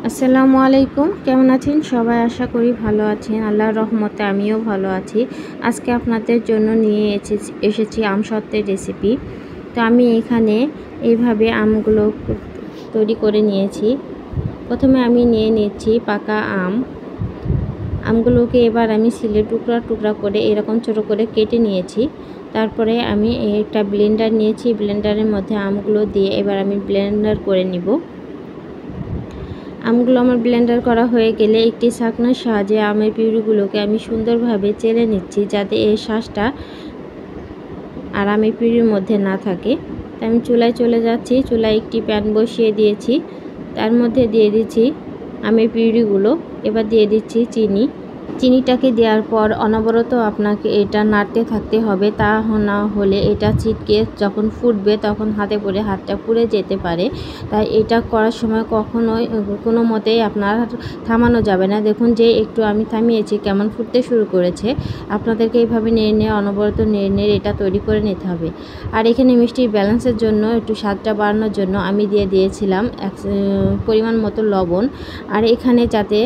আসসালামু আলাইকুম, কেমন আছেন সবাই? আশা করি ভালো আছেন। আল্লাহর রহমতে আমিও ভালো আছি। আজকে আপনাদের জন্য নিয়ে এসেছি আমসত্ত্বের রেসিপি। তো আমি এখানে এইভাবে আমগুলো তৈরি করে নিয়েছি। প্রথমে আমি নিয়ে নিচ্ছি পাকা আমগুলোকে এবার আমি সিলে টুকরা টুকরা করে এরকম ছোটো করে কেটে নিয়েছি। তারপরে আমি একটা ব্লেন্ডার নিয়েছি, ব্লেন্ডারের মধ্যে আমগুলো দিয়ে এবার আমি ব্লেন্ডার করে নিব। আমগুলো আমার ব্লেন্ডার করা হয়ে গেলে একটি ছাঁকনার সাহায্যে আমের পিউরিগুলোকে আমি সুন্দরভাবে চেলে নিচ্ছি, যাতে এর শ্বাসটা আর আমের পিউরির মধ্যে না থাকে। তাই আমি চুলায় চলে যাচ্ছি। চুলায় একটি প্যান বসিয়ে দিয়েছি, তার মধ্যে দিয়ে দিচ্ছি আমের পিউরিগুলো। এবার দিয়ে দিচ্ছি চিনিটাকে দেওয়ার পর অনবরত আপনাকে এটা নাড়তে থাকতে হবে, তা না হলে এটা ছিটকে যখন ফুটবে তখন হাতটা পুড়ে যেতে পারে। তাই এটা করার সময় কখনোই কোনো মতেই আপনার থামানো যাবে না। দেখুন যে একটু আমি থামিয়েছি, কেমন ফুটতে শুরু করেছে। আপনাদেরকে এইভাবে নেড়ে অনবরত নেড়ে এটা তৈরি করে নিতে হবে। আর এখানে মিষ্টির ব্যালেন্সের জন্য একটু স্বাদটা বাড়ানোর জন্য আমি দিয়েছিলাম পরিমাণ মতো লবণ। আর এখানে যাতে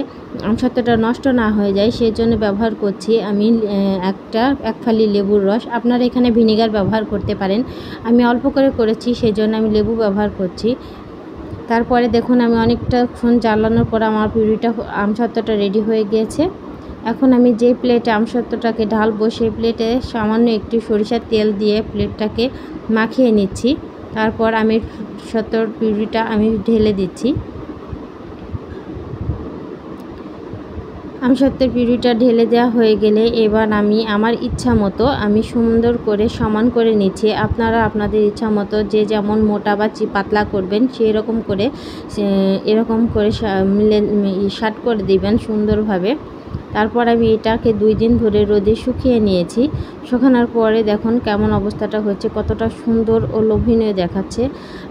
আমসত্ত্বটা নষ্ট না হয়ে যায় সেজন্য ব্যবহার করছি আমি এক ফালি লেবুর রস। আপনারা এখানে ভিনেগার ব্যবহার করতে পারেন। আমি অল্প করে করেছি, সেজন্য আমি লেবু ব্যবহার করছি। তারপরে দেখুন আমি অনেকটাক্ষণ জ্বালানোর পর আমার পিউরিটা আমসত্ত্বটা রেডি হয়ে গিয়েছে। এখন আমি যে প্লেটে আমসত্ত্বটাকে ঢালবো সেই প্লেটে সামান্য একটু সরিষার তেল দিয়ে প্লেটটাকে মাখিয়ে নিচ্ছি। তারপর আমি আমসত্ত্বর পিউরিটা আমি ঢেলে দিচ্ছি। আমসত্ত্বের পিউরিটা ঢেলে দেওয়া হয়ে গেলে এবার আমি আমার ইচ্ছা মতো আমি সুন্দর করে সমান করে নিচ্ছি। আপনারা আপনাদের ইচ্ছা মতো যে যেমন মোটা বা পাতলা করবেন এরকম করে শার্ট করে দিবেন সুন্দরভাবে। তারপর আমি এটাকে 2 দিন ধরে রোদে শুকিয়ে নিয়েছি। শুকানোর পরে দেখুন কেমন অবস্থাটা হচ্ছে, কতটা সুন্দর ও লোভনীয় দেখাচ্ছে।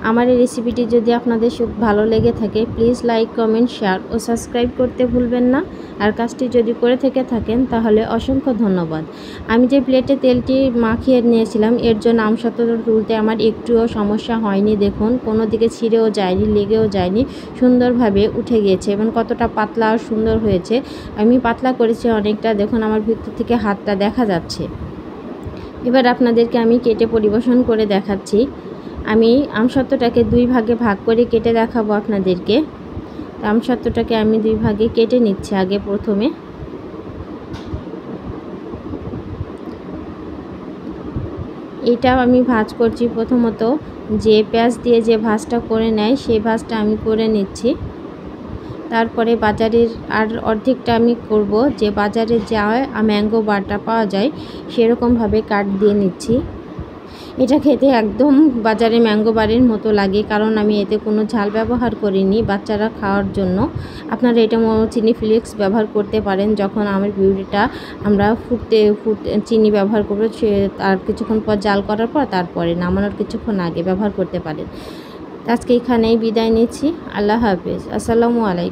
আমার এই রেসিপিটি যদি আপনাদের ভালো লেগে থাকে প্লিজ লাইক, কমেন্ট, শেয়ার ও সাবস্ক্রাইব করতে ভুলবেন না। আর কাজটি যদি করে থেকে থাকেন তাহলে অসংখ্য ধন্যবাদ। আমি যে প্লেটে তেলটি মাখিয়ে নিয়েছিলাম এর জন্য আমসত্ত্বটা তুলতে আমার একটুও সমস্যা হয়নি। দেখুন কোনো দিকে ছিঁড়েও যায়নি, লেগেও যায়নি, সুন্দরভাবে উঠে গিয়েছে এবং কতটা পাতলা আর সুন্দর হয়েছে। আমি পাতলা করেছি অনেকটা, দেখুন আমার ভিতর থেকে হাতটা দেখা যাচ্ছে। এবার আপনাদেরকে আমি কেটে পরিবেশন করে দেখাচ্ছি। আমি আমসত্ত্বটাকে 2 ভাগে ভাগ করে কেটে দেখাবো আপনাদেরকে। আমসত্ত্বটাকে আমি 2 ভাগে কেটে নিচ্ছি আগে প্রথমে। এটাও আমি ভাজ করছি। প্রথমত যে পেঁয়াজ দিয়ে যে ভাজটা করে নেয় সেই ভাজটা আমি করে নিচ্ছি। তারপরে বাজারের আর অর্ধেকটা আমি করব, যে বাজারে যা ম্যাঙ্গো বারটা পাওয়া যায় সেরকমভাবে কাট দিয়ে নিচ্ছি। এটা খেতে একদম বাজারে ম্যাঙ্গো বারের মতো লাগে, কারণ আমি এতে কোনো ঝাল ব্যবহার করিনি বাচ্চারা খাওয়ার জন্য। আপনারা এটা চিনি ফ্লেক্স ব্যবহার করতে পারেন। যখন আমের পিউরিটা আমরা চিনি ব্যবহার করবো তার কিছুক্ষণ পর জাল করার পর তারপরে নামানোর কিছুক্ষণ আগে ব্যবহার করতে পারেন। আজকে এখানেই বিদায় নিচ্ছি। আল্লাহ হাফেজ। আসসালামু আলাইকুম।